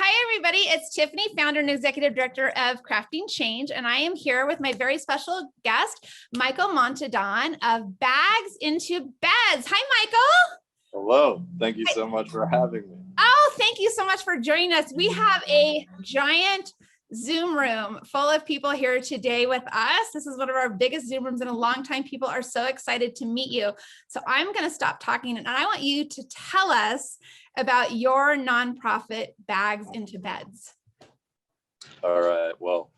Hi, everybody. It's Tiffany, founder and executive director of Crafting Change, and I am here with my very special guest, Michael Montondon of Bags into Beds. Hi, Michael. Hello. Thank you so much for having me. Oh, thank you so much for joining us. We have a giant Zoom room full of people here today with us. This is one of our biggest Zoom rooms in a long time. People are so excited to meet you. So I'm going to stop talking and I want you to tell us about your nonprofit, Bags into Beds. All right. Well,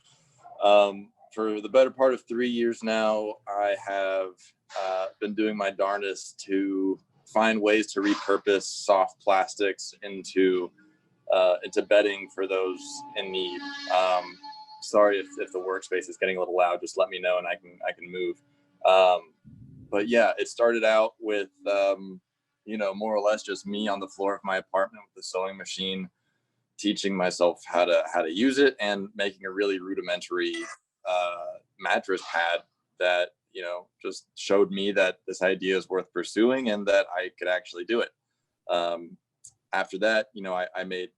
for the better part of 3 years now, I have been doing my darndest to find ways to repurpose soft plastics into bedding for those in need. Sorry if the workspace is getting a little loud, just let me know and I can move. But yeah, it started out with, more or less just me on the floor of my apartment with the sewing machine, teaching myself how to use it and making a really rudimentary mattress pad that, just showed me that this idea is worth pursuing and that I could actually do it. After that, I made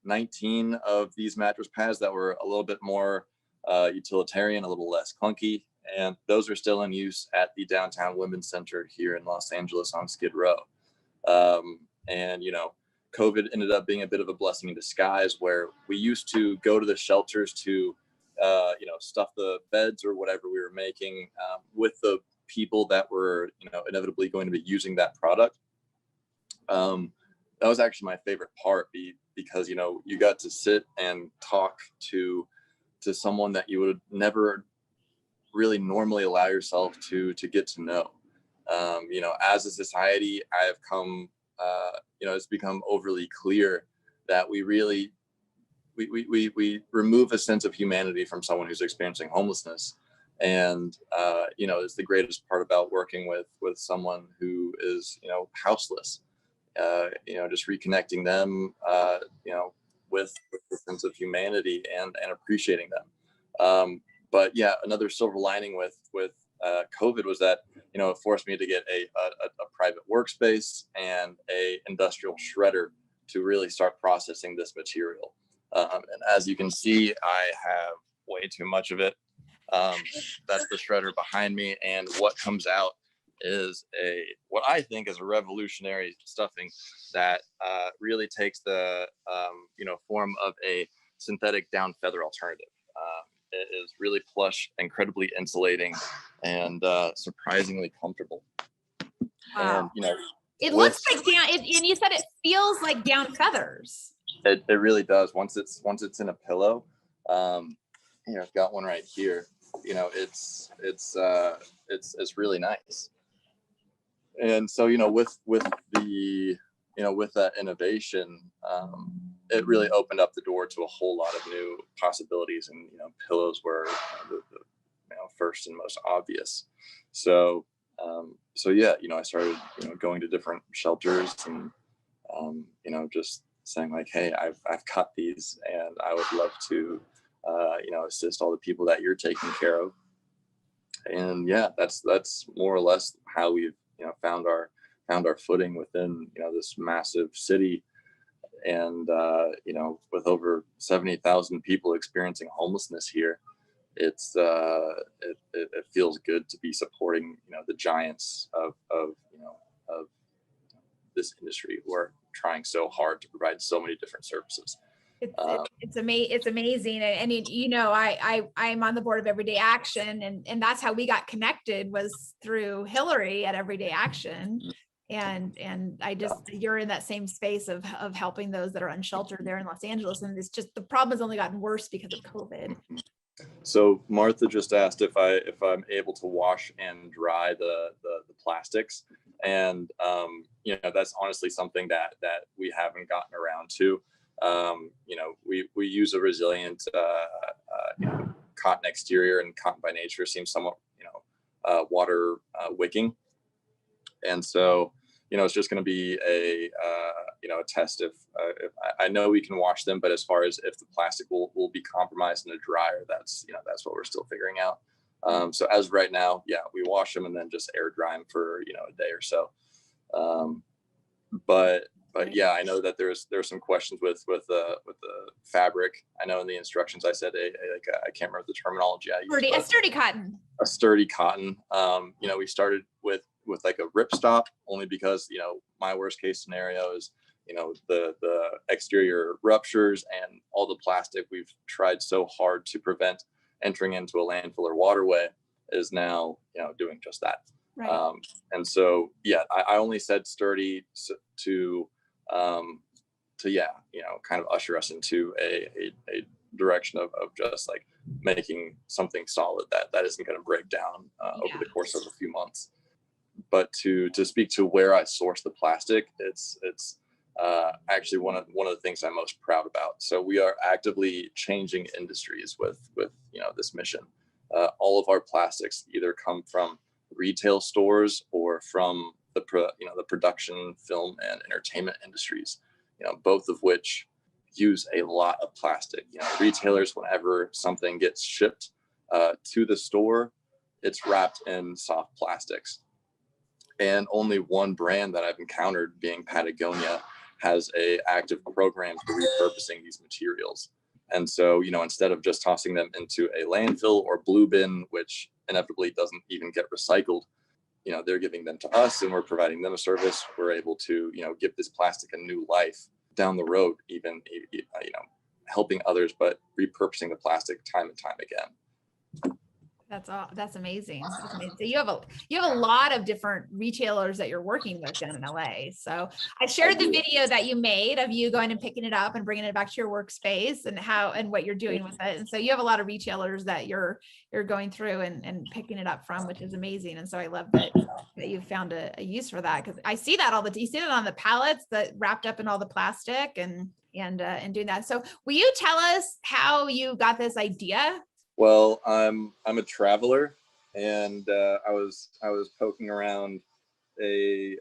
19 of these mattress pads that were a little bit more utilitarian, a little less clunky. And those are still in use at the Downtown Women's Center here in Los Angeles on Skid Row. And COVID ended up being a bit of a blessing in disguise, where we used to go to the shelters to, stuff the beds or whatever we were making with the people that were, inevitably going to be using that product. That was actually my favorite part because, you got to sit and talk to someone that you would never really normally allow yourself to get to know. As a society, I have come, it's become overly clear that we really, we remove a sense of humanity from someone who's experiencing homelessness. And, it's the greatest part about working with someone who is, houseless, just reconnecting them, with the sense of humanity and appreciating them. But yeah, another silver lining with COVID was that, it forced me to get a private workspace and a industrial shredder to really start processing this material. And as you can see, I have way too much of it. That's the shredder behind me. And what comes out is what I think is a revolutionary stuffing that really takes the, form of a synthetic down feather alternative. It is really plush, incredibly insulating, and surprisingly comfortable. Wow. And it looks like down. And you said it feels like down feathers. It really does. Once it's in a pillow, here I've got one right here. It's really nice. And so with the with that innovation, it really opened up the door to a whole lot of new possibilities, and pillows were the first and most obvious. So yeah, I started going to different shelters and just saying like, hey, I've cut these and I would love to assist all the people that you're taking care of. And yeah, that's more or less how we've found our footing within this massive city. And with over 70,000 people experiencing homelessness here, it feels good to be supporting the giants of this industry who are trying so hard to provide so many different services. It's amazing. And I'm on the board of Everyday Action, and that's how we got connected, was through Hillary at Everyday Action. And I just, you're in that same space of helping those that are unsheltered there in Los Angeles. And it's just, the problem has only gotten worse because of COVID. So Martha just asked if I'm able to wash and dry the plastics. And, that's honestly something that we haven't gotten around to. We use a resilient, cotton exterior, and cotton by nature seems somewhat, water wicking. And so, it's just going to be a test if I know we can wash them, but as far as if the plastic will be compromised in a dryer, that's what we're still figuring out. So as of right now, yeah, we wash them and then just air dry them for, a day or so. But But Right. yeah, I know that there's some questions with the fabric. I know in the instructions I said I can't remember the terminology I used, A but sturdy cotton. a sturdy cotton. We started with like a ripstop, only because my worst case scenario is the exterior ruptures and all the plastic we've tried so hard to prevent entering into a landfill or waterway is now doing just that. Right. And so yeah, I only said sturdy to kind of usher us into a direction of just like making something solid that isn't going to break down over the course of a few months. But to speak to where I source the plastic, it's actually one of the things I'm most proud about. So we are actively changing industries with this mission. All of our plastics either come from retail stores or from the production, film, and entertainment industries. Both of which use a lot of plastic. Retailers, whenever something gets shipped to the store, it's wrapped in soft plastics. And only one brand that I've encountered, being Patagonia, has a active program for repurposing these materials. And so, instead of just tossing them into a landfill or blue bin, which inevitably doesn't even get recycled, they're giving them to us and we're providing them a service. We're able to, give this plastic a new life down the road, even, helping others, but repurposing the plastic time and time again. That's amazing. That's amazing. So you have a lot of different retailers that you're working with down in LA. So I shared the video that you made of you going and picking it up and bringing it back to your workspace and what you're doing with it. And so you have a lot of retailers that you're going through and picking it up from, which is amazing. And so I love that you found a use for that, because I see that you see it on the pallets that wrapped up in all the plastic and doing that. So will you tell us how you got this idea? Well, I'm a traveler, and I was poking around a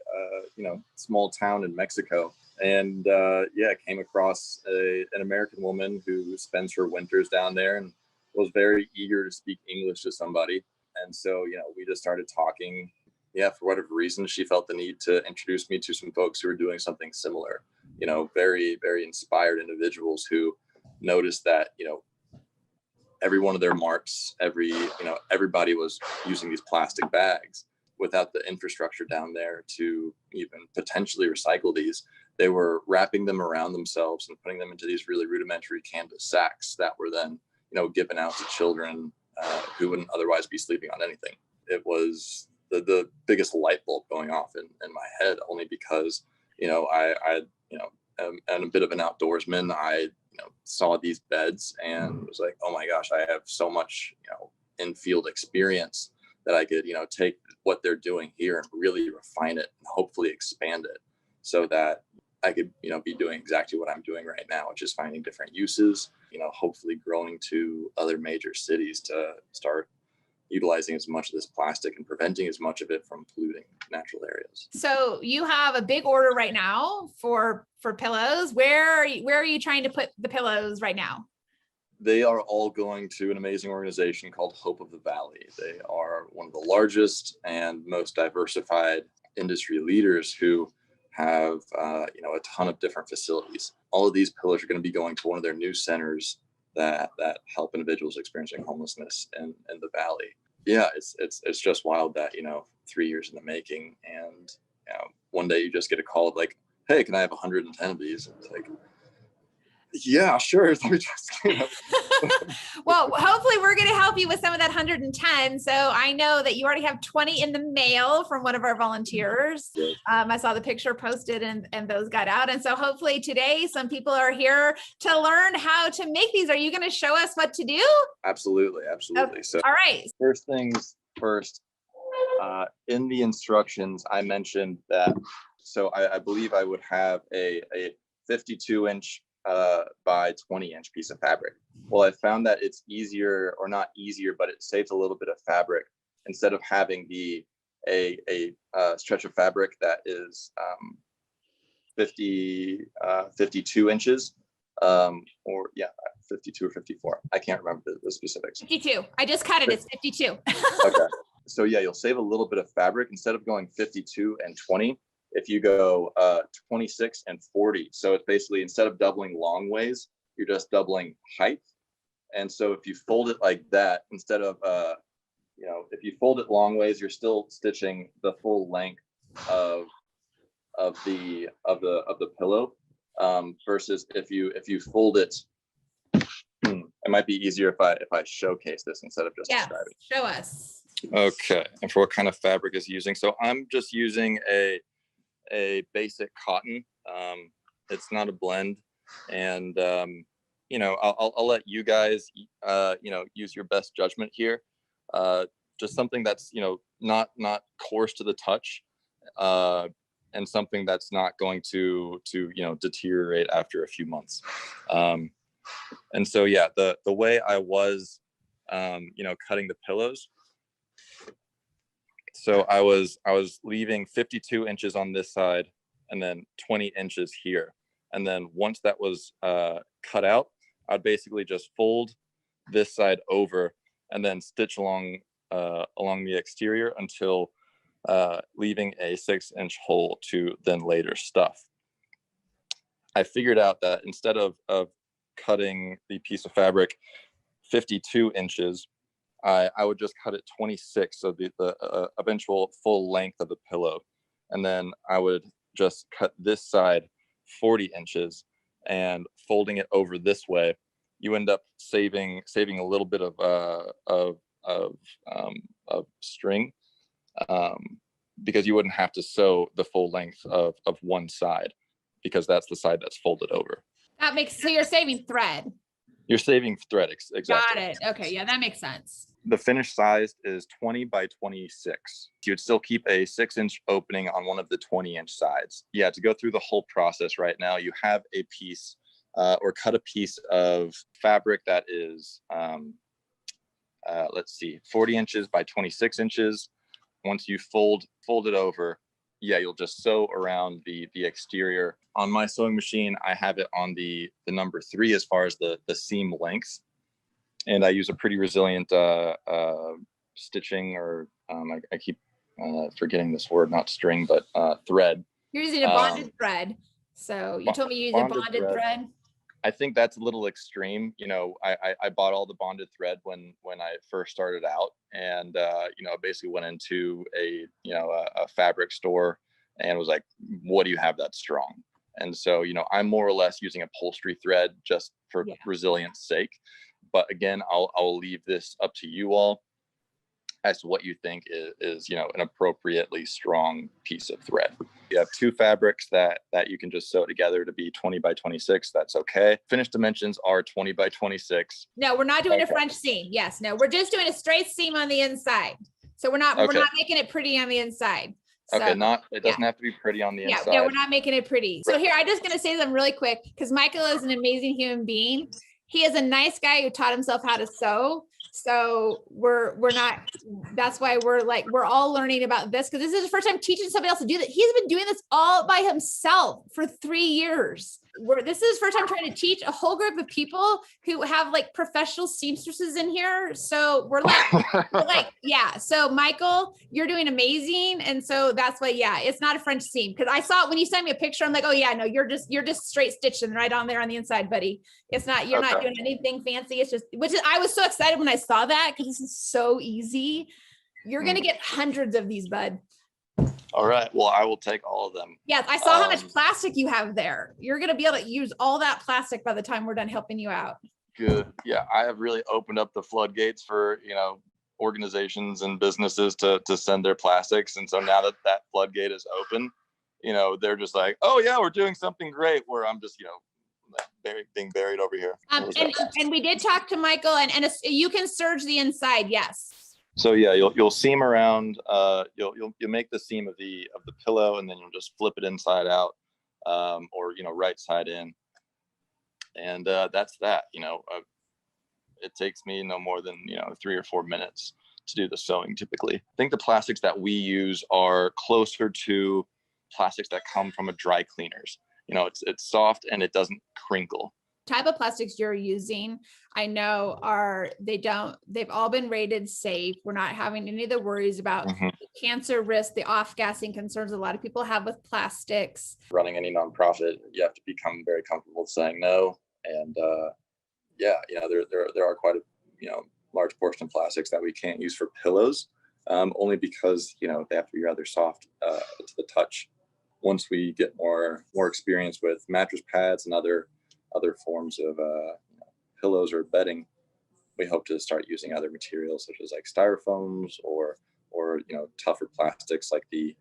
small town in Mexico, and came across an American woman who spends her winters down there and was very eager to speak English to somebody. And so we just started talking. Yeah, for whatever reason, she felt the need to introduce me to some folks who were doing something similar. Very, very inspired individuals who noticed that every one of their marts, everybody was using these plastic bags without the infrastructure down there to even potentially recycle these. They were wrapping them around themselves and putting them into these really rudimentary canvas sacks that were then, given out to children who wouldn't otherwise be sleeping on anything. It was the biggest light bulb going off in my head, only because, I am a bit of an outdoorsman. I saw these beds and was like, oh my gosh, I have so much, in-field experience that I could, take what they're doing here and really refine it and hopefully expand it so that I could, be doing exactly what I'm doing right now, which is finding different uses, hopefully growing to other major cities to start utilizing as much of this plastic and preventing as much of it from polluting natural areas. So you have a big order right now for pillows. Where are you trying to put the pillows right now? They are all going to an amazing organization called Hope of the Valley. They are one of the largest and most diversified industry leaders who have a ton of different facilities. All of these pillows are going to be going to one of their new centers that help individuals experiencing homelessness in the valley. Yeah, it's just wild that 3 years in the making, and one day you just get a call of like, hey, can I have 110 of these? And it's like, yeah, sure. Let me just, Well, hopefully we're going to help you with some of that 110. So I know that you already have 20 in the mail from one of our volunteers. I saw the picture posted and those got out. And so hopefully today some people are here to learn how to make these. Are you going to show us what to do? Absolutely. Okay. So all right. First things first, in the instructions, I mentioned that, so I believe I would have a 52-inch by 20-inch piece of fabric. Well, I found that it's easier, or not easier, but it saves a little bit of fabric instead of having a stretch of fabric that is 52 inches, 52 or 54. I can't remember the specifics. 52. I just cut it. It's 52. Okay. So yeah, you'll save a little bit of fabric instead of going 52 and 20. if you go 26 and 40. So it's basically, instead of doubling long ways, you're just doubling height. And so if you fold it like that, instead of, if you fold it long ways, you're still stitching the full length of the pillow, versus if you fold it. It might be easier if I showcase this instead of just describing. Show us. Okay, and for what kind of fabric is using? So I'm just using a basic cotton. It's not a blend, and I'll let you guys use your best judgment here. Just something that's not coarse to the touch, and something that's not going to deteriorate after a few months. And so the way I was cutting the pillows, so I was leaving 52 inches on this side and then 20 inches here, and then once that was cut out, I'd basically just fold this side over and then stitch along the exterior until leaving a 6-inch hole to then later stuff. I figured out that instead of cutting the piece of fabric 52 inches, I would just cut it 26, so the eventual full length of the pillow, and then I would just cut this side 40 inches and folding it over this way. You end up saving a little bit of string, because you wouldn't have to sew the full length of one side, because that's the side that's folded over. So you're saving thread. You're saving thread, exactly. Got it. Okay, yeah, that makes sense. The finished size is 20 by 26. You would still keep a 6-inch opening on one of the 20-inch sides. Yeah, to go through the whole process right now, you have a piece or cut a piece of fabric that is, 40 inches by 26 inches. Once you fold it over, you'll just sew around the exterior. On my sewing machine, I have it on the number 3 as far as the seam length. And I use a pretty resilient stitching, or I keep forgetting this word, not string, but thread. You're using a bonded thread. So you told me you use a bonded thread. I think that's a little extreme. I bought all the bonded thread when I first started out, and basically went into a fabric store and was like, what do you have that's strong? And so, I'm more or less using upholstery thread just for resilience sake. But again, I'll leave this up to you all as to what you think is an appropriately strong piece of thread. You have 2 fabrics that you can just sew together to be 20 by 26. That's okay. Finished dimensions are 20 by 26. No, we're not doing a French seam. Yes, no, we're just doing a straight seam on the inside. So we're not making it pretty on the inside. So, it doesn't have to be pretty on the inside. Yeah, we're not making it pretty. So here, I'm just going to say something really quick, because Michael is an amazing human being. He is a nice guy who taught himself how to sew. So that's why we're all learning about this, because this is the first time teaching somebody else to do that. He's been doing this all by himself for 3 years. This is his first time trying to teach a whole group of people who have professional seamstresses in here. So we're like, yeah. So Michael, you're doing amazing. And so that's why, it's not a French seam. Cause I saw it when you sent me a picture, I'm like, oh yeah, no, you're just straight stitching right on there on the inside, buddy. It's not, you're not doing anything fancy. It's just, I was so excited when I saw that, because this is so easy. You're going to get hundreds of these, bud. All right. Well, I will take all of them. Yes, I saw how much plastic you have there. You're going to be able to use all that plastic by the time we're done helping you out. Good. Yeah, I have really opened up the floodgates for, organizations and businesses to send their plastics. And so now that floodgate is open, they're just like, oh yeah, we're doing something great, where I'm just, being buried over here. And we did talk to Michael, and you can serge the inside. Yes. So yeah, you'll seam around. You'll make the seam of the pillow, and then you'll just flip it inside out, or right side in, and that's that. It takes me no more than 3 or 4 minutes to do the sewing typically. I think the plastics that we use are closer to plastics that come from a dry cleaners. It's soft and it doesn't crinkle. type of plastics you're using, I know they've all been rated safe. We're not having any of the worries about Mhm. cancer risk, the off-gassing concerns a lot of people have with plastics. Running any nonprofit, you have to become very comfortable saying no. And yeah, there are quite a large portion of plastics that we can't use for pillows, only because they have to be rather soft to the touch. Once we get more experience with mattress pads and other forms of pillows or bedding, we hope to start using other materials such as like styrofoams or tougher plastics like the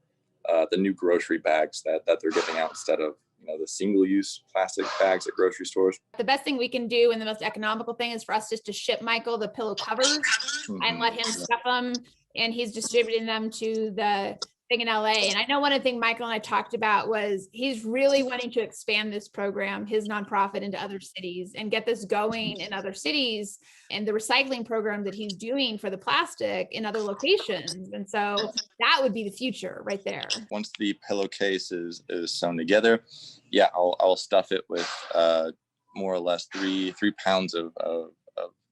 new grocery bags that they're giving out instead of the single-use plastic bags at grocery stores. The best thing we can do and the most economical thing is for us just to ship Michael the pillow covers and let him stuff them, and he's distributing them to the thing in LA. And I know one of the things Michael and I talked about was he's really wanting to expand this program, his nonprofit, into other cities and get this going in other cities, and the recycling program that he's doing for the plastic in other locations. And so that would be the future right there. Once the pillowcase is sewn together, yeah, I'll stuff it with more or less three pounds of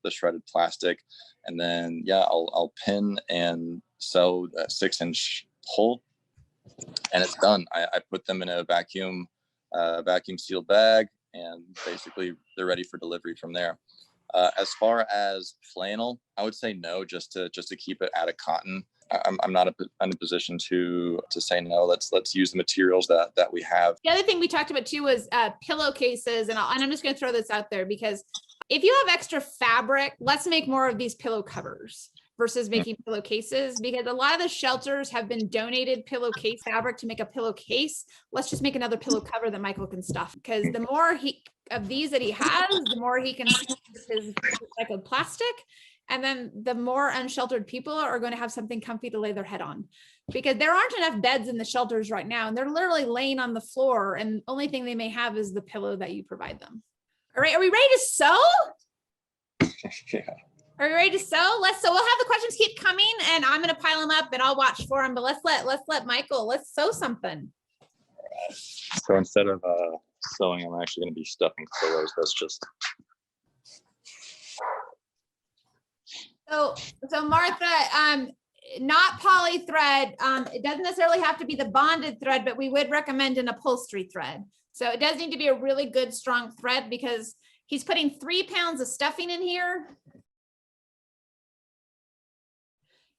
the shredded plastic, and then I'll pin and sew a 6-inch hole, and it's done. I put them in a vacuum sealed bag, and basically they're ready for delivery from there. As far as flannel, I would say no, just to keep it out of cotton. I'm not in a position to say no. Let's use the materials that we have. The other thing we talked about too was pillowcases, and I'm just going to throw this out there because if you have extra fabric, let's make more of these pillow covers versus making pillowcases, because a lot of the shelters have been donated pillowcase fabric to make a pillowcase. Let's just make another pillow cover that Michael can stuff, because the more of these that he has, the more he can stuff his recycled plastic. And then the more unsheltered people are going to have something comfy to lay their head on, because there aren't enough beds in the shelters right now. And they're literally laying on the floor, and the only thing they may have is the pillow that you provide them. All right. Are we ready to sew? Yeah. Are we ready to sew? We'll have the questions keep coming, and I'm going to pile them up and I'll watch for them, but let's let Michael, let's sew something. So instead of sewing, I'm actually going to be stuffing pillows. That's just. So Martha, not poly thread. It doesn't necessarily have to be the bonded thread, but we would recommend an upholstery thread. So it does need to be a really good, strong thread, because he's putting 3 pounds of stuffing in here.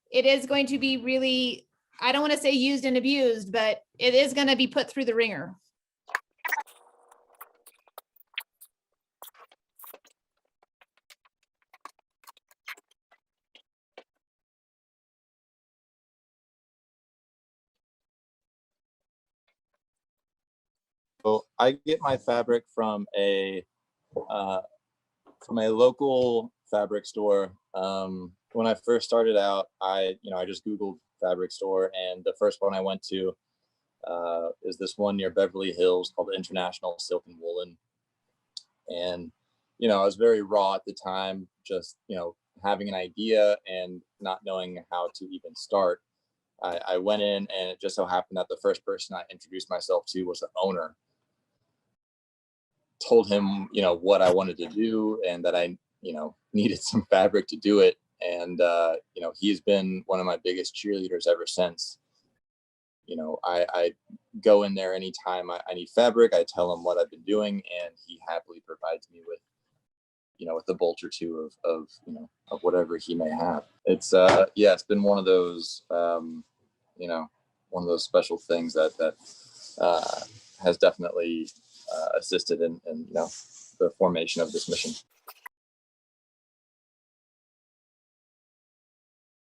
It is going to be really, I don't want to say used and abused, but it is going to be put through the ringer. So I get my fabric from a local fabric store. When I first started out, I just Googled fabric store, and the first one I went to is this one near Beverly Hills called International Silk and Woolen. And I was very raw at the time, just having an idea and not knowing how to even start. I went in, and it just so happened that the first person I introduced myself to was the owner. Told him what I wanted to do, and that I needed some fabric to do it. And he's been one of my biggest cheerleaders ever since. I go in there anytime I need fabric. I tell him what I've been doing, and he happily provides me with with a bolt or two of whatever he may have. It's it's been one of those one of those special things that has definitely assisted in the formation of this mission.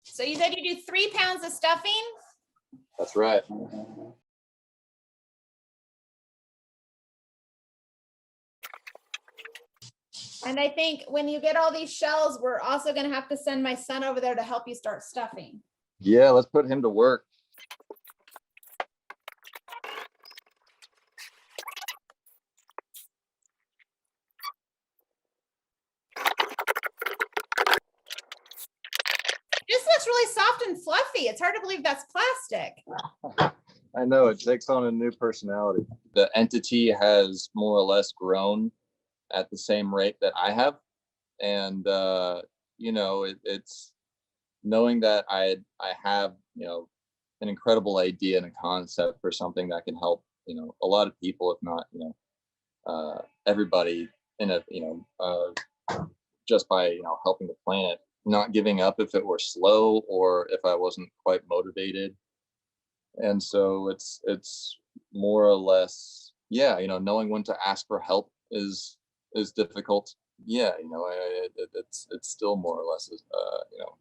So you said you do 3 pounds of stuffing? That's right. And I think when you get all these shells, we're also going to have to send my son over there to help you start stuffing. Yeah, let's put him to work. This looks really soft and fluffy. It's hard to believe that's plastic. I know, it takes on a new personality. The entity has more or less grown at the same rate that I have. And it's knowing that I have, an incredible idea and a concept for something that can help, a lot of people, if not, everybody in a, just by, helping the planet, not giving up if it were slow or if I wasn't quite motivated. And so it's more or less, yeah, knowing when to ask for help is difficult. Yeah, it's still more or less,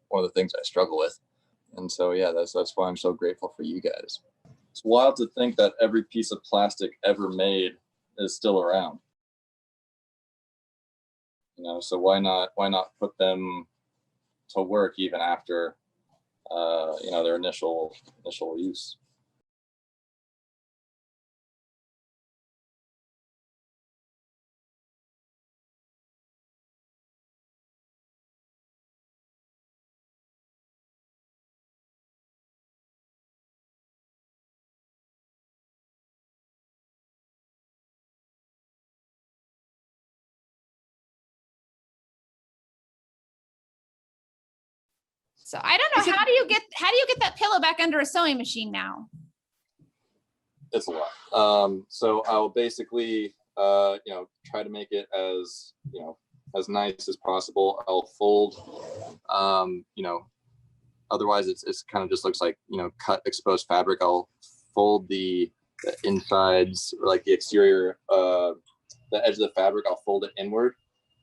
one of the things I struggle with. And so, yeah, that's why I'm so grateful for you guys. It's wild to think that every piece of plastic ever made is still around. So why not put them to work even after their initial use. So I don't know, how do you get that pillow back under a sewing machine now? It's a lot. So I'll basically try to make it as nice as possible. I'll fold, otherwise it's kind of just looks like, cut exposed fabric. I'll fold the insides, or like the exterior, the edge of the fabric, I'll fold it inward.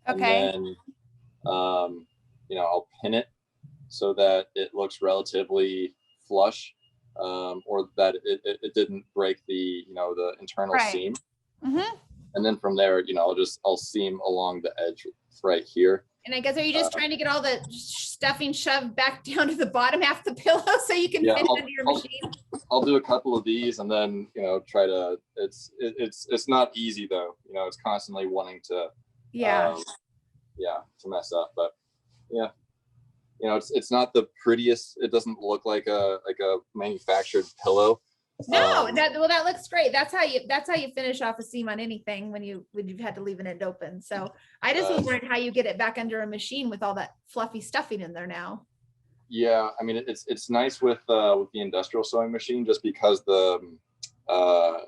Okay. And then, I'll pin it so that it looks relatively flush, or that it didn't break the internal seam. Mm-hmm. And then from there, I'll seam along the edge right here. And I guess, are you just trying to get all the stuffing shoved back down to the bottom half of the pillow so you can fit it under your machine? I'll do a couple of these and then, try to, it's not easy though. It's constantly wanting to, to mess up, but yeah. It's not the prettiest. It doesn't look like a manufactured pillow. No, that looks great. That's how you finish off a seam on anything when you've had to leave it open. So I just was wondering how you get it back under a machine with all that fluffy stuffing in there now. Yeah, I mean it's nice with the industrial sewing machine, just because the I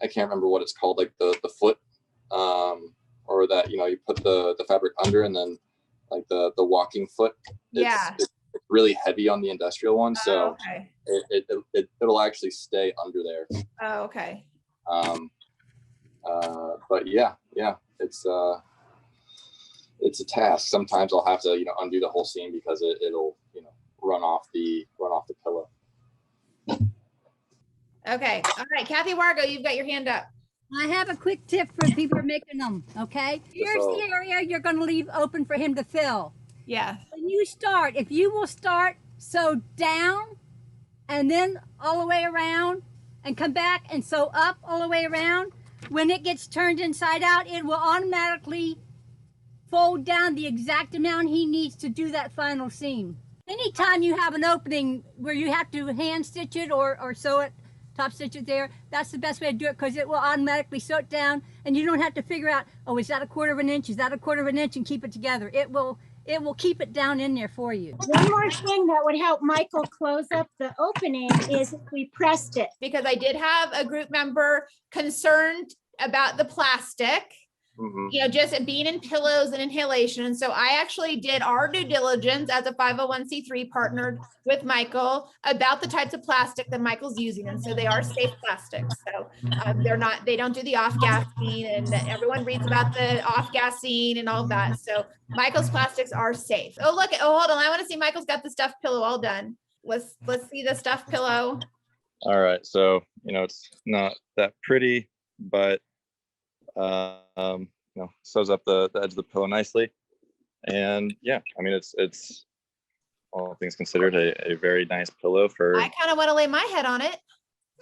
can't remember what it's called, like the foot, or that you put the fabric under, and then like the walking foot. It's really heavy on the industrial one, so okay. it'll actually stay under there. Oh, okay. But yeah, it's a task. Sometimes I'll have to undo the whole seam because it'll run off the pillow. Okay. All right, Kathy Wargo, you've got your hand up. I have a quick tip for people who are making them, okay? Here's the area you're going to leave open for him to fill. Yeah. When you start, if you will start sew down and then all the way around and come back and sew up all the way around, when it gets turned inside out, it will automatically fold down the exact amount he needs to do that final seam. Anytime you have an opening where you have to hand stitch it or sew it, top stitch it there, that's the best way to do it, because it will automatically sew it down and you don't have to figure out, oh, is that a 1/4 inch? Is that a 1/4 inch? And keep it together. It will keep it down in there for you. One more thing that would help Michael close up the opening is if we pressed it. Because I did have a group member concerned about the plastic, just being in pillows and inhalation. And so I actually did our due diligence as a 501c3, partnered with Michael about the types of plastic that Michael's using. And so they are safe plastics. So they don't do the off-gassing, and everyone reads about the off-gassing and all of that. So Michael's plastics are safe. Oh, look, hold on. I want to see Michael's got the stuffed pillow all done. Let's see the stuffed pillow. All right. So, it's not that pretty, but sews up the edge of the pillow nicely. And yeah, I mean, it's all things considered a very nice pillow for. I kind of want to lay my head on it.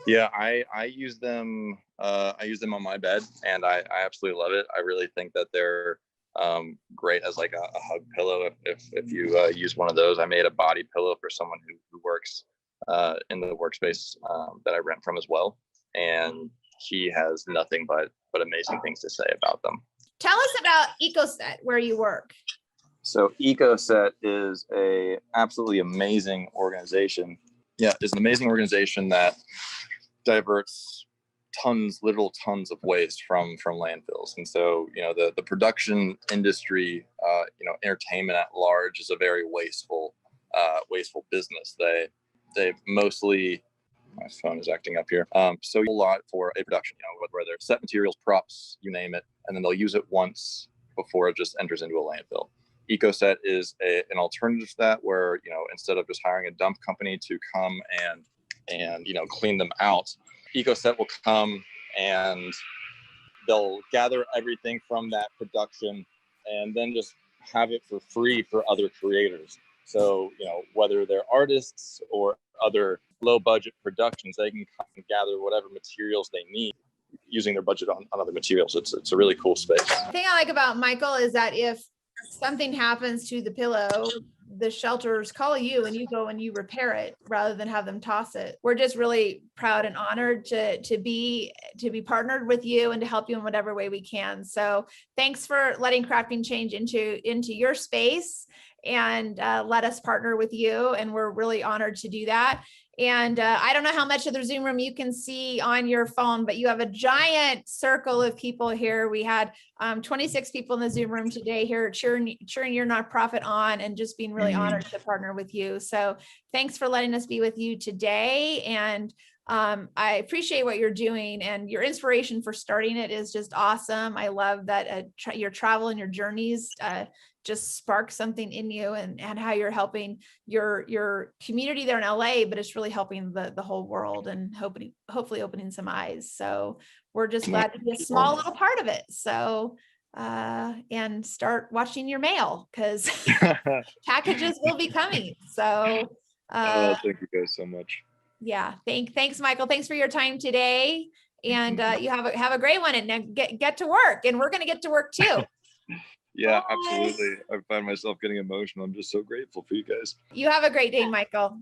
Yeah, I use them. I use them on my bed, and I absolutely love it. I really think that they're great as like a hug pillow. If you use one of those, I made a body pillow for someone who works in the workspace that I rent from as well, and he has nothing but amazing things to say about them. Tell us about EcoSet, where you work. So EcoSet is a absolutely amazing organization. Yeah, it's an amazing organization that diverts literal tons of waste from landfills. And so, the production industry, entertainment at large is a very wasteful business. They mostly, my phone is acting up here. So a lot for a production, whether they're set materials, props, you name it, and then they'll use it once before it just enters into a landfill. EcoSet is an alternative to that, where, instead of just hiring a dump company to come and clean them out, EcoSet will come and they'll gather everything from that production and then just have it for free for other creators. So, whether they're artists or other low budget productions, they can come and gather whatever materials they need using their budget on other materials. It's a really cool space. The thing I like about Michael is that if something happens to the pillow, the shelters call you and you go and you repair it rather than have them toss it. We're just really proud and honored to be partnered with you and to help you in whatever way we can. So thanks for letting Crafting Change into your space and let us partner with you. And we're really honored to do that. And I don't know how much of the Zoom room you can see on your phone, but you have a giant circle of people here. We had 26 people in the Zoom room today here cheering your nonprofit on and just being really honored to partner with you. So thanks for letting us be with you today. And I appreciate what you're doing, and your inspiration for starting it is just awesome. I love that your travel and your journeys just spark something in you, and how you're helping your community there in LA, but it's really helping the whole world and hopefully opening some eyes. So we're just glad to be a small little part of it. So and start watching your mail, because packages will be coming. So thank you guys so much. Yeah, thanks, Michael. Thanks for your time today, and you have a great one, and now get to work, and we're going to get to work too. Yeah, Bye. absolutely. I find myself getting emotional. I'm just so grateful for you guys. You have a great day, Michael.